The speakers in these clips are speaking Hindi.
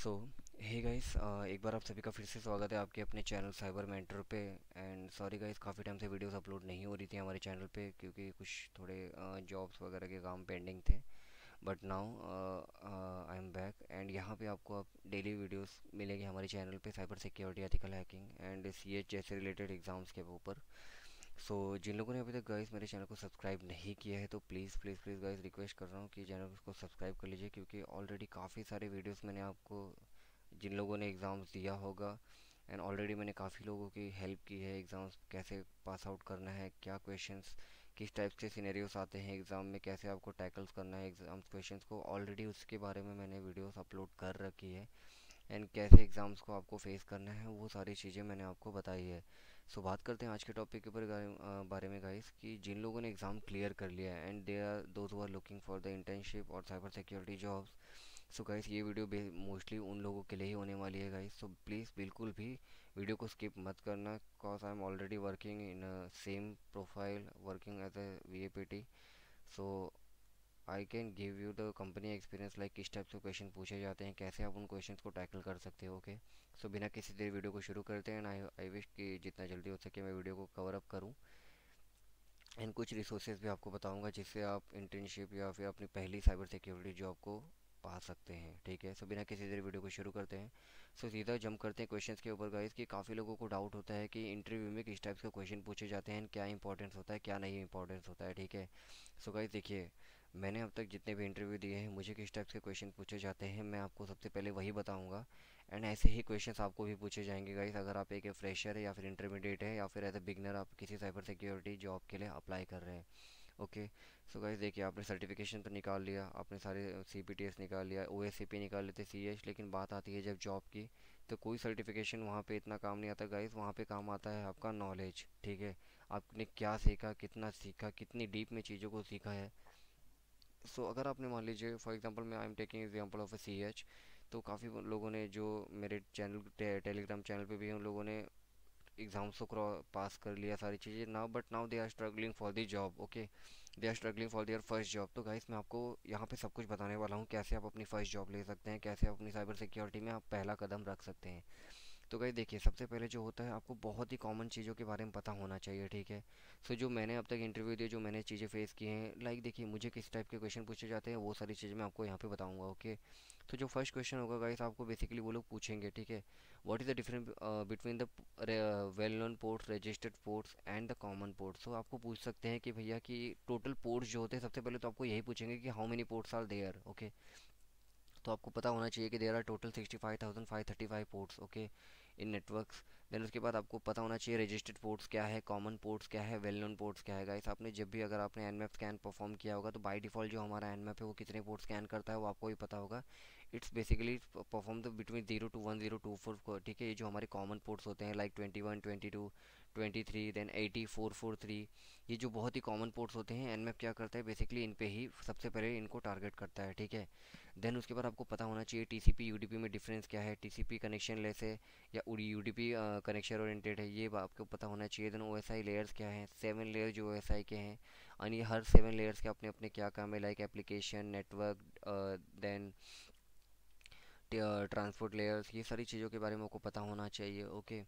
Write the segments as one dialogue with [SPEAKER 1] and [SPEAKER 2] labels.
[SPEAKER 1] सो हे गाइस, एक बार आप सभी का फिर से स्वागत है आपके अपने चैनल साइबर मेंटर पे। एंड सॉरी गाइस, काफ़ी टाइम से वीडियोस अपलोड नहीं हो रही थी हमारे चैनल पे क्योंकि कुछ थोड़े जॉब्स वगैरह के काम पेंडिंग थे। But now I am back and यहाँ पे आपको अब डेली वीडियोस मिलेगी हमारे चैनल पे cyber security, ethical hacking and CEH जैसे रिलेटेड एग्जाम्स के ऊपर। सो जिन लोगों ने अभी तक गाइस मेरे चैनल को सब्सक्राइब नहीं किया है तो please please please guys request कर रहा हूँ कि चैनल को सब्सक्राइब कर लीजिए, क्योंकि ऑलरेडी काफ़ी सारे वीडियोस मैंने आपको, जिन लोगों ने एग्ज़ाम्स दिया होगा एंड ऑलरेडी मैंने काफ़ी लोगों की हेल्प की है। एग्ज़ाम्स कैसे पास आउट करना है, क्या क्वेश्चंस, किस टाइप के सिनेरियोस आते हैं एग्ज़ाम में, कैसे आपको टैकल्स करना है एग्ज़ाम क्वेश्चंस को, ऑलरेडी उसके बारे में मैंने वीडियोस अपलोड कर रखी है। एंड कैसे एग्ज़ाम्स को आपको फेस करना है वो सारी चीज़ें मैंने आपको बताई है। सो बात करते हैं आज के टॉपिक के ऊपर बारे में गाइस, कि जिन लोगों ने एग्ज़ाम क्लियर कर लिया है and they are those who are looking for the internship और cyber security jobs. So guys ये वीडियो मोस्टली उन लोगों के लिए ही होने वाली है गाइस, सो प्लीज़ बिल्कुल भी वीडियो को स्किप मत करना, cause I am already working in same profile, working as a VAPT. So I can give you the company experience, like किस टाइप से क्वेश्चन पूछे जाते हैं, कैसे आप उन क्वेश्चंस को टैकल कर सकते हो। ओके, सो बिना किसी देर वीडियो को शुरू करते हैं। आई विश कि जितना जल्दी हो सके मैं वीडियो को कवर अप करूँ एंड कुछ रिसोर्सेज भी आपको बताऊंगा जिससे आप इंटर्नशिप या फिर अपनी पहली साइबर सिक्योरिटी जॉब को पा सकते हैं। ठीक है, सो बिना किसी देर वीडियो को शुरू करते हैं। सो सीधा जंप करते हैं क्वेश्चंस के ऊपर गाइस, कि काफ़ी लोगों को डाउट होता है कि इंटरव्यू में किस टाइप के क्वेश्चन पूछे जाते हैं, क्या इंपॉर्टेंस होता है क्या नहीं इंपॉर्टेंस होता है। ठीक है, सो गाइस देखिए, मैंने अब तक जितने भी इंटरव्यू दिए हैं, मुझे किस टाइप के क्वेश्चन पूछे जाते हैं मैं आपको सबसे पहले वही बताऊंगा। एंड ऐसे ही क्वेश्चंस आपको भी पूछे जाएंगे गाइस, अगर आप एक फ्रेशर है या फिर इंटरमीडिएट है या फिर एज ए बिगनर आप किसी साइबर सिक्योरिटी जॉब के लिए अप्लाई कर रहे हैं। ओके, सो गाइस देखिए, आपने सर्टिफिकेशन तो निकाल लिया, आपने सारे सीपीटीएस निकाल लिया, ओएससीपी निकाल लेते, सीएच, लेकिन बात आती है जब जॉब की, तो कोई सर्टिफिकेशन वहाँ पे इतना काम नहीं आता गाइस, वहाँ पे काम आता है आपका नॉलेज। ठीक है, आपने क्या सीखा, कितनी डीप में चीज़ों को सीखा है। सो अगर आपने मान लीजिए फॉर एग्जांपल, मैं I am taking example of a CEH, तो काफ़ी लोगों ने जो मेरे चैनल टेलीग्राम चैनल पे भी हैं, उन लोगों ने एग्जाम्स तो पास कर लिया सारी चीज़ें now, but now they are struggling for the job. Okay, they are struggling for their first job. तो गाइस मैं आपको यहाँ पे सब कुछ बताने वाला हूँ, कैसे आप अपनी फर्स्ट जॉब ले सकते हैं, कैसे आप अपनी साइबर सिक्योरिटी में आप पहला कदम रख सकते हैं। तो गाइस देखिए, सबसे पहले जो होता है, आपको बहुत ही कॉमन चीज़ों के बारे में पता होना चाहिए। ठीक है, सो जो मैंने अब तक इंटरव्यू दिए, जो मैंने चीज़ें फेस की हैं, लाइक देखिए मुझे किस टाइप के क्वेश्चन पूछे जाते हैं, वो सारी चीज़ें मैं आपको यहाँ पे बताऊंगा। ओके, तो जो फर्स्ट क्वेश्चन होगा गाइस, आपको बेसिकली वो लोग पूछेंगे। ठीक है, what is the difference between the well known ports, registered ports and the common ports. तो आपको पूछ सकते हैं कि भैया कि टोटल पोर्ट्स जो होते हैं, सबसे पहले तो आपको यही पूछेंगे कि how many ports are there. Okay, तो आपको पता होना चाहिए कि देयर आर total 65,535 ports. Okay, in networks. Then उसके बाद आपको पता होना चाहिए रजिस्टर्ड पोर्ट्स क्या है, कॉमन पोर्ट्स क्या है, वेल नोन पोर्ट्स क्या है। गाइस आपने जब भी, अगर आपने एनमैप स्कैन परफॉर्म किया होगा, तो बाय डिफ़ॉल्ट जो हमारा एनमैप है वो कितने पोर्ट स्कैन करता है वो आपको भी पता होगा। It's basically perform the between 0 to 1024। ठीक है, ये जो हमारे कॉमन पोर्ट्स होते हैं लाइक 21, 22, 23, देन 80, 443, ये जो बहुत ही कॉमन पोर्ट्स होते हैं, एनमैप क्या करता है बेसिकली, इन पे ही सबसे पहले इनको टारगेट करता है। ठीक है, देन उसके बाद आपको पता होना चाहिए टीसीपी यूडीपी में डिफरेंस क्या है, टीसीपी कनेक्शन लेस है या यूडीपी कनेक्शन ओरिएंटेड है, ये आपको पता होना चाहिए। देन ओएसआई लेयर्स क्या हैं, 7 लेयर जो ओएसआई के हैं, और ये हर 7 लेयर्स के अपने अपने क्या काम है, like application, network, then transport layers, ये सारी चीज़ों के बारे में आपको पता होना चाहिए। ओके,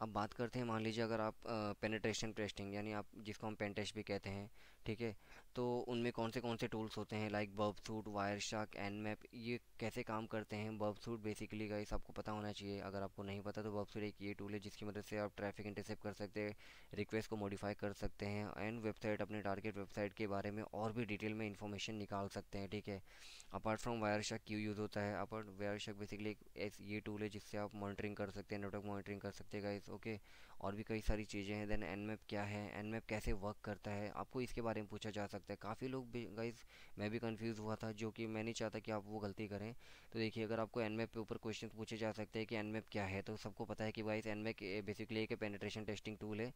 [SPEAKER 1] अब बात करते हैं, मान लीजिए अगर आप पेनिट्रेशन टेस्टिंग, यानी आप जिसको हम पेन टेस्ट भी कहते हैं, ठीक है, तो उनमें कौन से टूल्स होते हैं, like Burp suite, wireshark, Nmap, ये कैसे काम करते हैं। बर्ब सूट बेसिकली गाइस आपको पता होना चाहिए, अगर आपको नहीं पता तो बर्ब सूट एक ये टूल है जिसकी मदद से आप ट्रैफिक इंटरसेप्ट कर सकते हैं, रिक्वेस्ट को मॉडिफाई कर सकते हैं एंड वेबसाइट, अपने टारगेट वेबसाइट के बारे में और भी डिटेल में इंफॉर्मेशन निकाल सकते हैं। ठीक है, अपार्ट फ्रॉम वायरशक क्यों यूज़ होता है, अपार्ट वायरशक बेसिकली एक ये टूल है जिससे आप मॉनिटरिंग कर सकते हैं, नेटवर्क मॉनिटरिंग कर सकते हैं गाइस। ओके, और भी कई सारी चीज़ें हैं। देन एनमैप क्या है, एनमैप कैसे वर्क करता है, आपको इसके बारे में पूछा जा सकता है। काफ़ी लोग भी गाइस, मैं भी कंफ्यूज हुआ था, जो कि मैं नहीं चाहता कि आप वो गलती करें। तो देखिए, अगर आपको एनमैप के ऊपर क्वेश्चन पूछे जा सकते हैं कि एनमैप क्या है, तो सबको पता है कि गाइस एनमैप बेसिकली एक पेनिट्रेशन टेस्टिंग टूल है,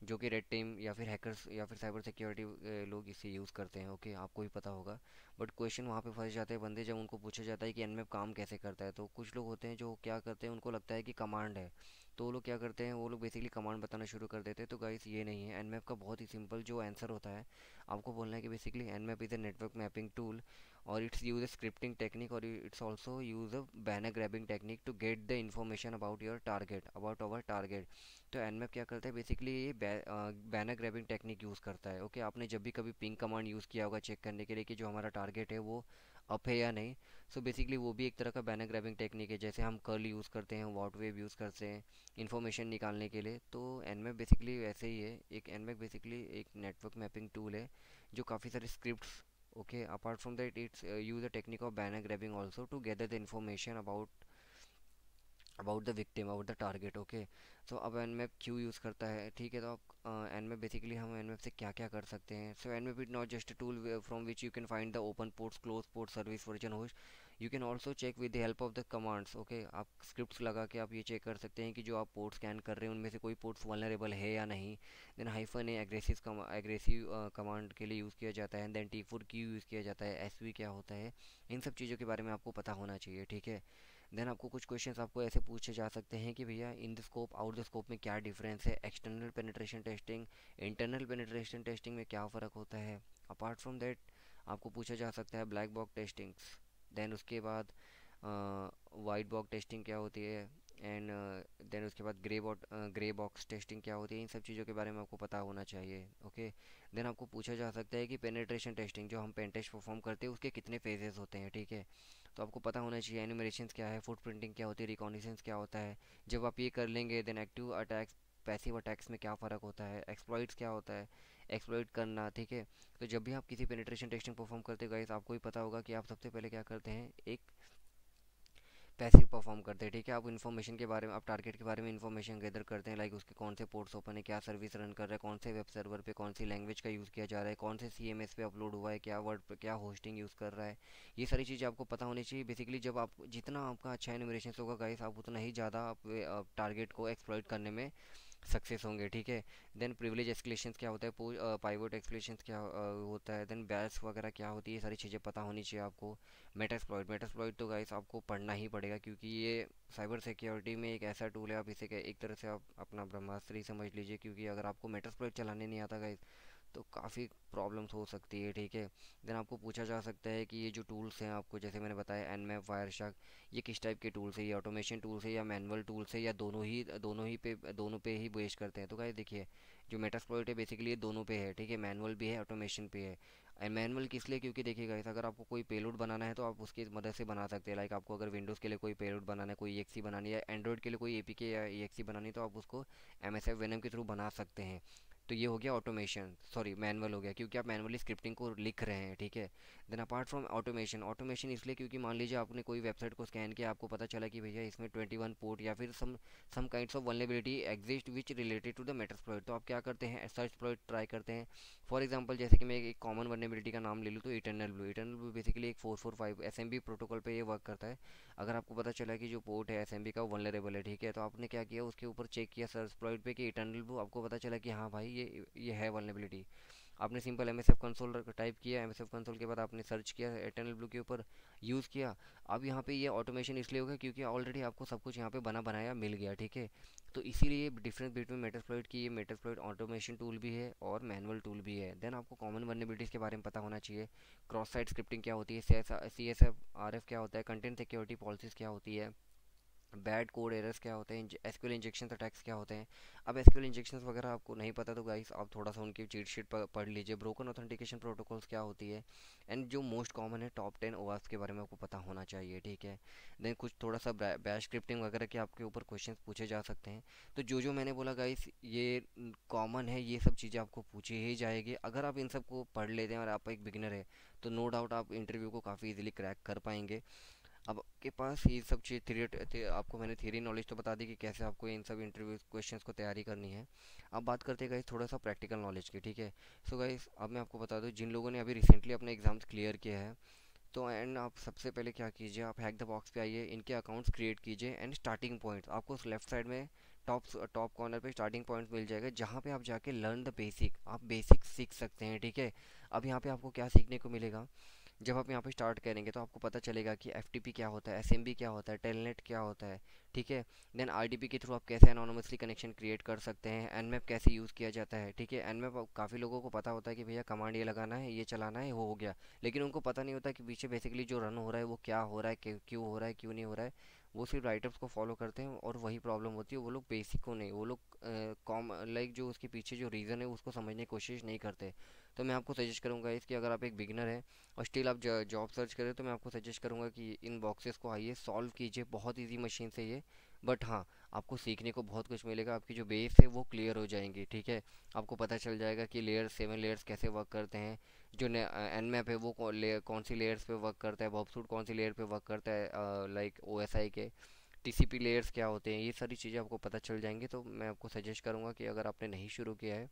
[SPEAKER 1] जो कि रेड टीम या फिर हैकर्स या फिर साइबर सिक्योरिटी लोग इसे यूज़ करते हैं। ओके, आपको भी पता होगा। बट क्वेश्चन वहाँ पे फंस जाते हैं बंदे, जब उनको पूछा जाता है कि एनमैप काम कैसे करता है, तो कुछ लोग होते हैं जो क्या करते हैं, उनको लगता है कि कमांड है, तो वो लोग क्या करते हैं, वो लोग बेसिकली कमांड बताना शुरू कर देते हैं। तो गाइस ये नहीं है, एनमैप का बहुत ही सिंपल जो आंसर होता है, आपको बोलना है कि basically Nmap is a network mapping tool और इट्स यूज स्क्रिप्टिंग टेक्निक और its also use a banner grabbing technique to get the information about your target, about our target. तो एनमैप क्या करता है बेसिकली, ये बैनर ग्रैबिंग टेक्निक यूज़ करता है। ओके, आपने जब भी कभी पिंग कमांड यूज़ किया होगा चेक करने के लिए कि जो हमारा टारगेट है वो अप है या नहीं। सो बेसिकली वो भी एक तरह का बैनर ग्रैबिंग टेक्निक है, जैसे हम कर्ल यूज़ करते हैं, व्हाट वेव यूज़ करते हैं इन्फॉर्मेशन निकालने के लिए। तो एनमैप बेसिकली वैसे ही है। एक एनमैप बेसिकली एक नेटवर्क मैपिंग टूल है जो काफ़ी सारे scripts, okay, apart from that it's use the technique of banner grabbing also to gather the information about the victim, about the target। Okay, so अब nmap क्यों यूज़ करता है, ठीक है। तो अब nmap बेसिकली हम nmap से क्या क्या कर सकते हैं। So nmap is not just a tool from which you can find the open ports, close port, service version host. You can also check with the help of the commands. Okay, आप स्क्रिप्ट्स लगा के आप ये चेक कर सकते हैं कि जो आप पोर्ट स्कैन कर रहे हैं उनमें से कोई पोर्ट्स वल्नरेबल है या नहीं। देन हाइफन ए एग्रेसिव कमांड के लिए यूज़ किया जाता है। देन T4 क्यू यूज़ किया जाता है। एसवी क्या होता है, इन सब चीज़ों के बारे में आपको पता होना चाहिए, ठीक है। देन आपको कुछ क्वेश्चंस आपको ऐसे पूछे जा सकते हैं कि भैया in the scope, out the scope में क्या डिफरेंस है, external penetration testing, internal penetration testing में क्या फ़र्क होता है। अपार्ट फ्रॉम दैट आपको पूछा जा सकता है ब्लैक बॉक्स टेस्टिंग्स। देन उसके बाद वाइट बॉक्स टेस्टिंग क्या होती है, एंड देन उसके बाद ग्रे बॉक्स टेस्टिंग क्या होती है। इन सब चीज़ों के बारे में आपको पता होना चाहिए, ओके। देन आपको पूछा जा सकता है कि पेनिट्रेशन टेस्टिंग जो हम पेन टेस्ट परफॉर्म करते हैं उसके कितने फेजेस होते हैं, ठीक है। तो आपको पता होना चाहिए एनिमेशंस क्या है, फुटप्रिंटिंग क्या होती है, रिकॉग्निशंस क्या होता है। जब आप ये कर लेंगे then active attacks, passive attacks में क्या फ़र्क होता है, एक्सप्लॉइट्स क्या होता है, एक्सप्लॉइट करना, ठीक है। तो जब भी आप किसी पेनिट्रेशन टेस्टिंग परफॉर्म करते हो गाइस, आपको ही पता होगा कि आप सबसे पहले क्या करते हैं, एक पैसिव परफॉर्म करते हैं, ठीक है। आप इन्फॉर्मेशन के बारे में, आप टारगेट के बारे में इन्फॉर्मेशन गैदर करते हैं, लाइक उसके कौन से पोर्ट्स ओपन है, क्या सर्विस रन कर रहा है, कौन से वेब सर्वर पे कौन सी लैंग्वेज का यूज़ किया जा रहा है, कौन से सीएमएस पे अपलोड हुआ है, क्या वर्ड पे क्या होस्टिंग यूज़ कर रहा है। ये सारी चीज़ें आपको पता होनी चाहिए। बेसिकली जब आप जितना आपका अच्छा एनिमेशन होगा गाइस, आप उतना ही ज़्यादा आप टारगेट को एक्सप्लॉइट करने में सक्सेस होंगे, ठीक है। देन प्रिविलेज एस्केलेशंस क्या होता है, पाइवट एस्केलेशंस क्या होता है, देन बैश वगैरह क्या होती है, ये सारी चीज़ें पता होनी चाहिए आपको। मेटास्प्लॉइट तो गाइस आपको पढ़ना ही पड़ेगा, क्योंकि ये साइबर सिक्योरिटी में एक ऐसा टूल है, आप इसे एक तरह से आप अपना ब्रह्मास्त्र ही समझ लीजिए। क्योंकि अगर आपको मेटास्प्लॉइट चलाने नहीं आता गाइस तो काफ़ी प्रॉब्लम्स हो सकती है, ठीक है। देन आपको पूछा जा सकता है कि ये जो टूल्स हैं आपको, जैसे मैंने बताया एनमैप, वायरशार्क, ये किस टाइप के टूल्स है, ये ऑटोमेशन टूल्स है या मैनुअल टूल्स है या दोनों पे ही बेस करते हैं। तो गाइस देखिए, जो मेटास्प्लॉइट है बेसिकली ये दोनों पे है, ठीक है। मैनुअल भी है, ऑटोमेशन भी है। एंड मैनुअल किस लिए, क्योंकि देखिए गाइस, अगर आपको कोई पेलोड बनाना है तो आप उसकी मदद से बना सकते हैं। लाइक आपको अगर विंडोज़ के लिए कोई पेलोड बनाना है, कोई EXE बनानी है, एंड्रॉइड के लिए कोई APK या EXE बनानी है, तो आप उसको MSF वेनम के थ्रू बना सकते हैं। तो ये हो गया ऑटोमेशन, सॉरी मैनुअल हो गया, क्योंकि आप मैनुअली स्क्रिप्टिंग को लिख रहे हैं, ठीक है। Then apart from automation, automation इसलिए क्योंकि मान लीजिए आपने कोई वेबसाइट को स्कैन किया, आपको पता चला कि भैया इसमें 21 पोर्ट या फिर some kinds of vulnerability exist which related to the Metasploit. तो आप क्या करते हैं, सर्च एक्सप्लॉइट ट्राई करते हैं। फॉर एग्जांपल जैसे कि मैं एक कॉमन वल्नरेबिलिटी का नाम ले लूँ तो इटर्नल ब्लू बेसिकली एक 445 SMB प्रोटोकॉल पे ये वर्क करता है। अगर आपको पता चला कि जो पोर्ट है SMB का वल्नरेबल है, ठीक है, तो आपने क्या किया, उसके ऊपर चेक किया सर्च एक्सप्लॉइट पे कि इटर्नल ब्लू, आपको पता चला कि हाँ भाई ये है वल्नरेबिलिटी। आपने सिंपल MSF कंसोल टाइप किया, MSF कंसोल के बाद आपने सर्च किया एटर्नल ब्लू के ऊपर, यूज़ किया। अब यहाँ पे ये ऑटोमेशन इसलिए होगा क्योंकि ऑलरेडी आपको सब कुछ यहाँ पे बना बनाया मिल गया, ठीक है। तो इसीलिए डिफरेंस बिटवीन मेटास्प्लॉइट की, ये मेटास्प्लॉइट ऑटोमेशन टूल भी है और मैनुअल टूल भी है। देन आपको कॉमन वल्नरेबिलिटीज़ के बारे में पता होना चाहिए। क्रॉस साइट स्क्रिप्टिंग क्या होती है, CSF RF क्या होता है, कंटेंट सिक्योरिटी पॉलिसीज़ क्या होती है, बैड कोड एरर्स क्या होते हैं, SQL इंजेक्शन अटैक्स क्या होते हैं। अब SQL इंजेक्शंस वगैरह आपको नहीं पता तो गाइस आप थोड़ा सा उनकी चीट शीट पढ़ लीजिए। ब्रोकन ऑथेंटिकेशन प्रोटोकॉल्स क्या होती है, एंड जो मोस्ट कॉमन है टॉप 10 OWASP के बारे में आपको पता होना चाहिए, ठीक है। देन कुछ थोड़ा सा बैश स्क्रिप्टिंग वगैरह के आपके ऊपर क्वेश्चंस पूछे जा सकते हैं। तो जो मैंने बोला गाइस ये कॉमन है, ये सब चीज़ें आपको पूछी ही जाएगी। अगर आप इन सब को पढ़ लेते हैं और आप एक बिगिनर है तो नो डाउट आप इंटरव्यू को काफ़ी इजीली क्रैक कर पाएंगे। अब आपके पास ये सब चीज़ आपको मैंने थियरी नॉलेज तो बता दी कि कैसे आपको इन सब इंटरव्यू क्वेश्चंस को तैयारी करनी है। अब बात करते हैं गाइस थोड़ा सा प्रैक्टिकल नॉलेज की, ठीक है। सो गाइस अब मैं आपको बता दूं, जिन लोगों ने अभी रिसेंटली अपने एग्जाम्स क्लियर किया है, तो एंड आप सबसे पहले क्या कीजिए, आप हैक द बॉक्स पे आइए, इनके अकाउंट्स क्रिएट कीजिए, एंड स्टार्टिंग पॉइंट्स आपको लेफ्ट साइड में टॉप टॉप कॉर्नर पे स्टार्टिंग पॉइंट मिल जाएगा, जहाँ पे आप जाके लर्न द बेसिक, आप बेसिक सीख सकते हैं, ठीक है। अब यहाँ पे आपको क्या सीखने को मिलेगा, जब आप यहाँ पे स्टार्ट करेंगे तो आपको पता चलेगा कि एफटीपी क्या होता है, एसएमबी क्या होता है, टेलनेट क्या होता है, ठीक है। देन आरडीपी के थ्रू आप कैसे एनोनिमसली कनेक्शन क्रिएट कर सकते हैं, एनमैप कैसे यूज़ किया जाता है, ठीक है। एनमैप काफ़ी लोगों को पता होता है कि भैया कमांड ये लगाना है, ये चलाना है, वो हो गया। लेकिन उनको पता नहीं होता कि पीछे बेसिकली जो रन हो रहा है वो क्या हो रहा है, क्यों हो रहा है, क्यों नहीं हो रहा है। वो सिर्फ राइटर्स को फॉलो करते हैं और वही प्रॉब्लम होती है। वो लोग बेसिक को नहीं, वो लोग कॉम लाइक जो उसके पीछे जो रीज़न है उसको समझने की कोशिश नहीं करते। तो मैं आपको सजेस्ट करूँगा इसकी, अगर आप एक बिगिनर हैं और स्टिल आप जॉब सर्च करें, तो मैं आपको सजेस्ट करूँगा कि इन बॉक्सेस को आइए सॉल्व कीजिए। बहुत इजी मशीन से ये, बट हाँ, आपको सीखने को बहुत कुछ मिलेगा। आपकी जो बेस है वो क्लियर हो जाएंगी, ठीक है। आपको पता चल जाएगा कि लेयर 7 लेयर्स कैसे वर्क करते हैं। जो एन मैप है वो कौन सी लेयर्स पे वर्क करता है, बॉबसूट कौन सी लेयर पे वर्क करता है, लाइक ओएसआई के टीसीपी लेयर्स क्या होते हैं, ये सारी चीज़ें आपको पता चल जाएंगी। तो मैं आपको सजेस्ट करूँगा कि अगर आपने नहीं शुरू किया है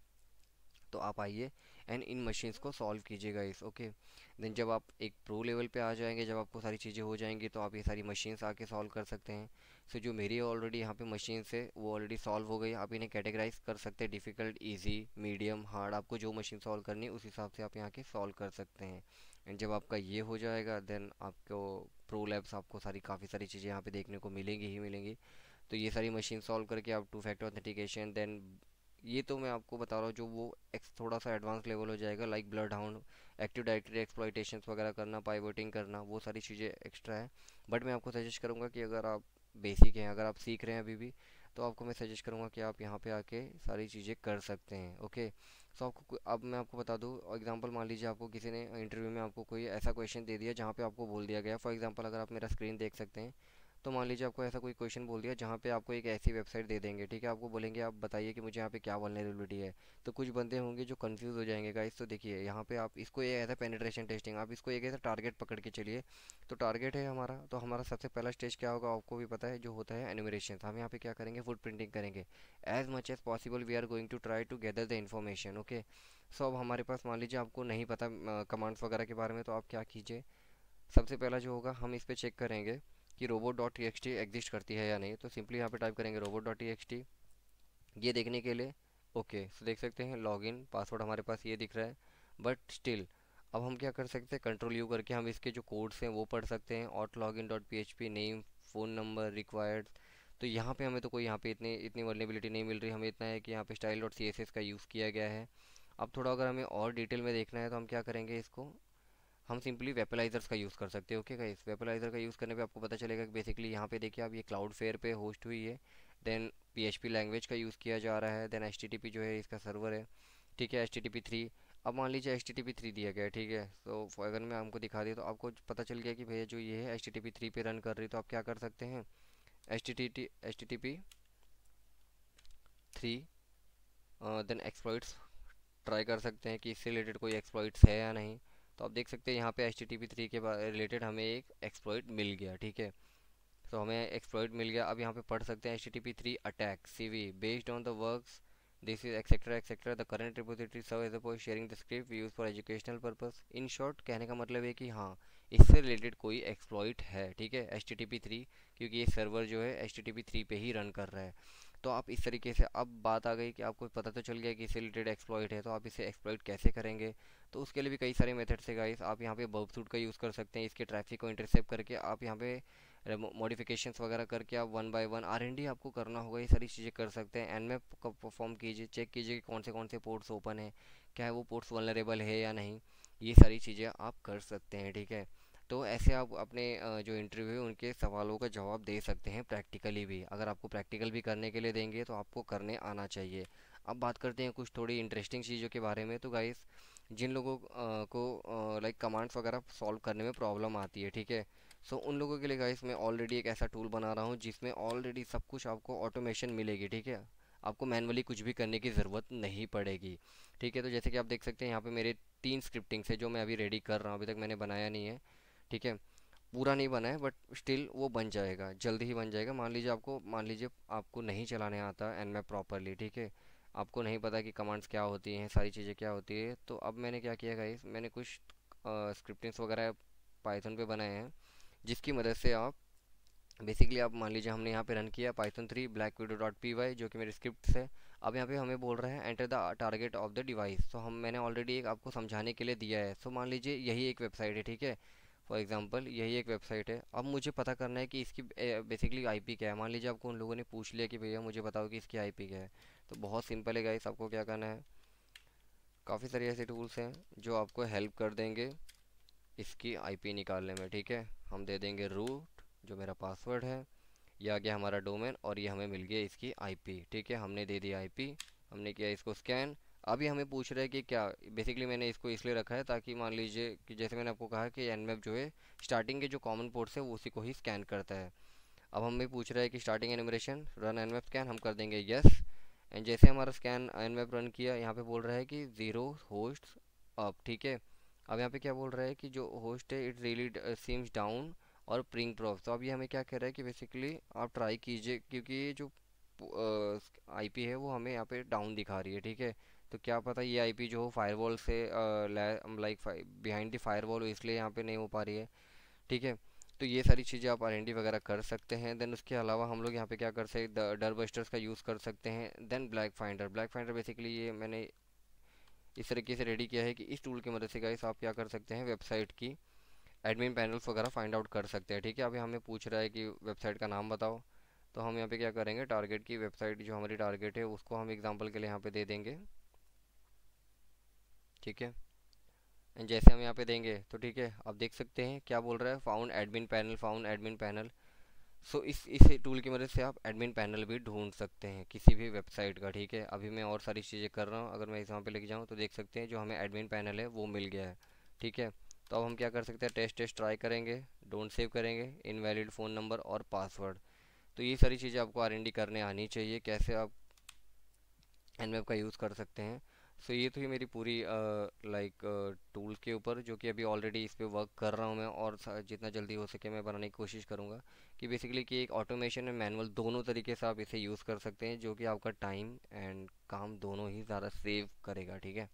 [SPEAKER 1] तो आप आइए एंड इन मशीन्स को सॉल्व कीजिएगा इस, ओके। देन जब आप एक प्रो लेवल पे आ जाएंगे, जब आपको सारी चीज़ें हो जाएंगी, तो आप ये सारी मशीन्स आके सॉल्व कर सकते हैं। सो जो मेरी ऑलरेडी यहाँ पे मशीन्स है वो ऑलरेडी सॉल्व हो गई। आप इन्हें कैटेगराइज कर सकते हैं, डिफ़िकल्ट, इजी, मीडियम, हार्ड। आपको जो मशीन सॉल्व करनी है उस हिसाब से आप यहाँ के सॉल्व कर सकते हैं। एंड जब आपका ये हो जाएगा देन आपको प्रो लैब्स, आपको काफ़ी सारी चीज़ें यहाँ पे देखने को मिलेंगी ही मिलेंगी। तो ये सारी मशीन सॉल्व करके आप 2 फैक्टर ऑथेंटिकेशन, देन ये तो मैं आपको बता रहा हूँ जो वो थोड़ा सा एडवांस लेवल हो जाएगा, like BloodHound, active directory exploitations वगैरह करना, पाइवोटिंग करना, वो सारी चीज़ें एक्स्ट्रा है। बट मैं आपको सजेस्ट करूँगा कि अगर आप बेसिक हैं, अगर आप सीख रहे हैं अभी भी, तो आपको मैं सजेस्ट करूँगा कि आप यहाँ पे आके सारी चीज़ें कर सकते हैं, ओके। सो अब मैं आपको बता दूँ एग्जांपल, मान लीजिए आपको किसी ने इंटरव्यू में आपको कोई ऐसा क्वेश्चन दे दिया जहाँ पे आपको बोल दिया गया, फॉर एग्जांपल अगर आप मेरा स्क्रीन देख सकते हैं, तो मान लीजिए आपको ऐसा कोई क्वेश्चन बोल दिया जहाँ पे आपको एक ऐसी वेबसाइट दे देंगे, ठीक है। आपको बोलेंगे आप बताइए कि मुझे यहाँ पे क्या वल्नरेबिलिटी है। तो कुछ बंदे होंगे जो कंफ्यूज हो जाएंगे गाइस। तो देखिए यहाँ पे आप इसको ये ऐसा पेनिट्रेशन टेस्टिंग, आप इसको एक ऐसा टारगेट पकड़ के चलिए। तो टारगेट है हमारा, तो हमारा सबसे पहला स्टेज क्या होगा आपको भी पता है, जो होता है एनुमरेशन। हम यहाँ पे क्या करेंगे, फुट प्रिंटिंग करेंगे। As much as possible we are going to try to gather the information, okay. So अब हमारे पास मान लीजिए आपको नहीं पता कमांड्स वगैरह के बारे में, तो आप क्या कीजिए, सबसे पहला जो होगा हम इस पे चेक करेंगे कि robot dot T x T exist करती है या नहीं। तो सिंपली यहाँ पे टाइप करेंगे robot dot T x T, ये देखने के लिए, ओके। सो देख सकते हैं लॉगिन पासवर्ड हमारे पास ये दिख रहा है, बट स्टिल अब हम क्या कर सकते हैं, कंट्रोल यू करके हम इसके जो कोड्स हैं वो पढ़ सकते हैं। Auth login dot P H P, name, phone number required. तो यहाँ पे हमें तो कोई यहाँ पे इतनी इतनी वर्नेबिलिटी नहीं मिल रही, हमें इतना है कि यहाँ पे style dot C S S का यूज़ किया गया है। अब थोड़ा अगर हमें और डिटेल में देखना है तो हम क्या करेंगे, इसको हम सिंपली वेपलाइजर्स का यूज़ कर सकते हैं, ओके गाइस। वेपलाइजर का यूज़ करने पे आपको पता चलेगा कि बेसिकली यहाँ पे देखिए आप, ये क्लाउड फेयर पे होस्ट हुई है। देन पीएचपी लैंग्वेज का यूज़ किया जा रहा है। देन एचटीटीपी जो है इसका सर्वर है, ठीक है, एचटीटीपी 3। अब मान लीजिए एचटीटीपी 3 दिया गया है, ठीक है। तो अगर मैं आपको दिखा दिया तो आपको पता चल गया कि भैया जो ये है एचटीटीपी 3 पे रन कर रही, तो आप क्या कर सकते हैं, एचटीटीपी 3 देन एक्सप्लॉइट्स ट्राई कर सकते हैं कि इससे रिलेटेड कोई एक्सप्लॉइट्स है या नहीं। तो आप देख सकते हैं यहाँ पे एच टी टी पी 3 के रिलेटेड हमें एक एक्सप्लॉइट मिल गया, ठीक है। तो हमें एक्सप्लॉइट मिल गया। अब यहाँ पे पढ़ सकते हैं H T T P 3 attack CV based on the works this is etcetera etcetera the current repository serve as a sharing the script use for educational purpose. In short कहने का मतलब है कि हाँ, इससे रिलेटेड कोई एक्सप्लॉइट है, ठीक है, एच टी टी पी 3, क्योंकि ये सर्वर जो है एच टी टी पी 3 पे ही रन कर रहा है। तो आप इस तरीके से, अब बात आ गई कि आपको पता तो चल गया कि इससे रिलेटेड एक्सप्लॉइट है, तो आप इसे एक्सप्लॉइट कैसे करेंगे। तो उसके लिए भी कई सारे मेथड्स है गाइस। आप यहाँ पे बर्ब सूट का यूज़ कर सकते हैं, इसके ट्रैफिक को इंटरसेप्ट करके आप यहाँ पे मॉडिफिकेशंस वगैरह करके आप one by one R N D आपको करना होगा, ये सारी चीज़ें कर सकते हैं। एनमैप का परफॉर्म कीजिए, चेक कीजिए कि कौन से पोर्ट्स ओपन है, क्या है वो पोर्ट्स वल्नरेबल है या नहीं। ये सारी चीज़ें आप कर सकते हैं, ठीक है। तो ऐसे आप अपने जो इंटरव्यू है उनके सवालों का जवाब दे सकते हैं प्रैक्टिकली भी। अगर आपको प्रैक्टिकल भी करने के लिए देंगे तो आपको करने आना चाहिए। अब बात करते हैं कुछ थोड़ी इंटरेस्टिंग चीज़ों के बारे में। तो गाइस, जिन लोगों को लाइक कमांड्स वगैरह सॉल्व करने में प्रॉब्लम आती है, ठीक है। सो उन लोगों के लिए गाइस मैं ऑलरेडी एक ऐसा टूल बना रहा हूँ जिसमें ऑलरेडी सब कुछ आपको ऑटोमेशन मिलेगी, ठीक है। आपको मैनुअली कुछ भी करने की ज़रूरत नहीं पड़ेगी, ठीक है। तो जैसे कि आप देख सकते हैं यहाँ पे मेरे 3 स्क्रिप्टिंग्स है जो मैं अभी रेडी कर रहा हूँ, अभी तक मैंने बनाया नहीं है, ठीक है। पूरा नहीं बना है बट स्टिल वो बन जाएगा, जल्दी ही बन जाएगा। मान लीजिए आपको नहीं चलाने आता एनमैप प्रॉपरली, ठीक है। आपको नहीं पता कि कमांड्स क्या होती हैं, सारी चीज़ें क्या होती है। तो अब मैंने क्या किया गाइस, मैंने कुछ स्क्रिप्टिंग्स वगैरह पाइथन पे बनाए हैं, जिसकी मदद से आप बेसिकली, आप मान लीजिए हमने यहाँ पे रन किया Python 3 black widow dot P Y, जो कि मेरी स्क्रिप्ट है। अब यहाँ पे हमें बोल रहा है enter the target of the device, तो हम मैंने ऑलरेडी एक आपको समझाने के लिए दिया है। सो मान लीजिए यही एक वेबसाइट है, ठीक है, फॉर एग्जांपल यही एक वेबसाइट है। अब मुझे पता करना है कि इसकी बेसिकली आईपी क्या है। मान लीजिए आपको उन लोगों ने पूछ लिया कि भैया मुझे बताओ कि इसकी आईपी क्या है। तो बहुत सिंपल है गाइस, आपको क्या करना है, काफ़ी सारे ऐसे टूल्स हैं जो आपको हेल्प कर देंगे इसकी आईपी निकालने में, ठीक है। हम दे देंगे रूट, जो मेरा पासवर्ड है, ये आ गया हमारा डोमेन, और ये हमें मिल गया इसकी आईपी, ठीक है। हमने दे दी आईपी, हमने किया इसको स्कैन। अभी हमें पूछ रहा है कि क्या, बेसिकली मैंने इसको इसलिए रखा है ताकि मान लीजिए कि जैसे मैंने आपको कहा कि एनमैप जो है स्टार्टिंग के जो कॉमन पोर्ट्स है वो उसी को ही स्कैन करता है। अब हमें पूछ रहा है कि स्टार्टिंग एनिमरेशन रन एनमैप स्कैन, हम कर देंगे यस। एंड जैसे हमारा स्कैन एनमैप रन किया, यहाँ पे बोल रहा है कि ज़ीरो होस्ट अप, ठीक है। अब यहाँ पे क्या बोल रहा है कि जो होस्ट है इट रियली सीम्स डाउन और प्रिंग ड्रॉप। तो अब ये हमें क्या कह रहा है कि बेसिकली आप ट्राई कीजिए, क्योंकि ये जो आईपी है वो हमें यहाँ पे डाउन दिखा रही है, ठीक है। तो क्या पता ये आईपी जो हो फायरवॉल से लाइक बिहाइंड द फायरवॉल, इसलिए यहाँ पे नहीं हो पा रही है, ठीक है। तो ये सारी चीज़ें आप आर वगैरह कर सकते हैं। देन उसके अलावा हम लोग यहाँ पे क्या कर सकते, डर बस्टर्स का यूज़ कर सकते हैं। देन ब्लैक फाइंडर बेसिकली ये मैंने इस तरीके से रेडी किया है कि इस टूल की मदद से गाइस आप क्या कर सकते हैं, वेबसाइट की एडमिन पैनल्स वगैरह फाइंड आउट कर सकते हैं, ठीक है। अभी हमें पूछ रहा है कि वेबसाइट का नाम बताओ, तो हम यहाँ पे क्या करेंगे, टारगेट की वेबसाइट जो हमारी टारगेट है उसको हम एग्जांपल के लिए यहाँ पे दे देंगे, ठीक है। एंड जैसे हम यहाँ पे देंगे तो ठीक है, आप देख सकते हैं क्या बोल रहा है, found admin panel, found admin panel. So इस टूल की मदद से आप एडमिन पैनल भी ढूंढ सकते हैं किसी भी वेबसाइट का, ठीक है। अभी मैं और सारी चीज़ें कर रहा हूँ, अगर मैं इस यहाँ पे लेके जाऊँ तो देख सकते हैं जो हमें एडमिन पैनल है वो मिल गया है, ठीक है। तो अब हम क्या कर सकते हैं, टेस्ट ट्राई करेंगे, डोंट सेव करेंगे, इनवैलिड फ़ोन नंबर और पासवर्ड। तो ये सारी चीज़ें आपको आर&डी करने आनी चाहिए, कैसे आप एनवेब का यूज़ कर सकते हैं। सो ये तो ही मेरी पूरी लाइक टूल्स के ऊपर, जो कि अभी ऑलरेडी इस पे वर्क कर रहा हूँ मैं, और जितना जल्दी हो सके मैं बनाने की कोशिश करूँगा कि बेसिकली कि एक ऑटोमेशन और मैनुअल दोनों तरीके से आप इसे यूज़ कर सकते हैं, जो कि आपका टाइम एंड काम दोनों ही ज़्यादा सेव करेगा, ठीक है।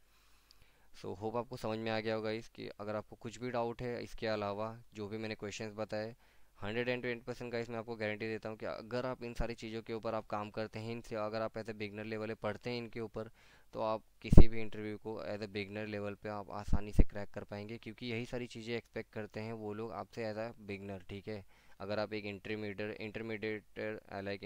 [SPEAKER 1] सो होप आपको समझ में आ गया होगा इसकी। अगर आपको कुछ भी डाउट है इसके अलावा जो भी मैंने क्वेश्चंस बताए, 120% का इसमें आपको गारंटी देता हूँ कि अगर आप इन सारी चीज़ों के ऊपर आप काम करते हैं, इनसे अगर आप एज ए बिगनर लेवल पे पढ़ते हैं इनके ऊपर, तो आप किसी भी इंटरव्यू को एज ए बिगनर लेवल पे आप आसानी से क्रैक कर पाएंगे, क्योंकि यही सारी चीज़ें एक्सपेक्ट करते हैं वो लोग आपसे एज ए बिगनर, ठीक है। अगर आप एक इंटरमीडिएट लाइक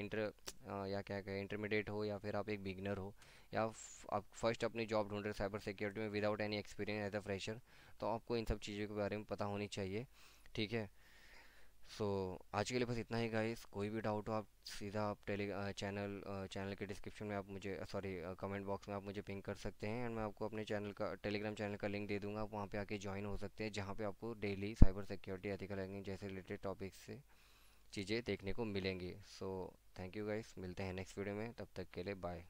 [SPEAKER 1] या क्या कहें, इंटरमीडिएट हो, या फिर आप एक बिगनर हो, या आप फर्स्ट अपनी जॉब ढूंढ रहे साइबर सिक्योरिटी में without any experience as a fresher, तो आपको इन सब चीज़ों के बारे में पता होनी चाहिए, ठीक है। सो आज के लिए बस इतना ही गाइस। कोई भी डाउट हो आप सीधा आप चैनल के डिस्क्रिप्शन में आप मुझे सॉरी कमेंट बॉक्स में आप मुझे पिंग कर सकते हैं, एंड मैं आपको अपने चैनल का टेलीग्राम चैनल का लिंक दे दूंगा, आप वहाँ पे आके ज्वाइन हो सकते हैं, जहाँ पे आपको daily cyber security, ethical hacking जैसे रिलेटेड टॉपिक्स से चीज़ें देखने को मिलेंगी। सो थैंक यू गाइस, मिलते हैं नेक्स्ट वीडियो में, तब तक के लिए बाय।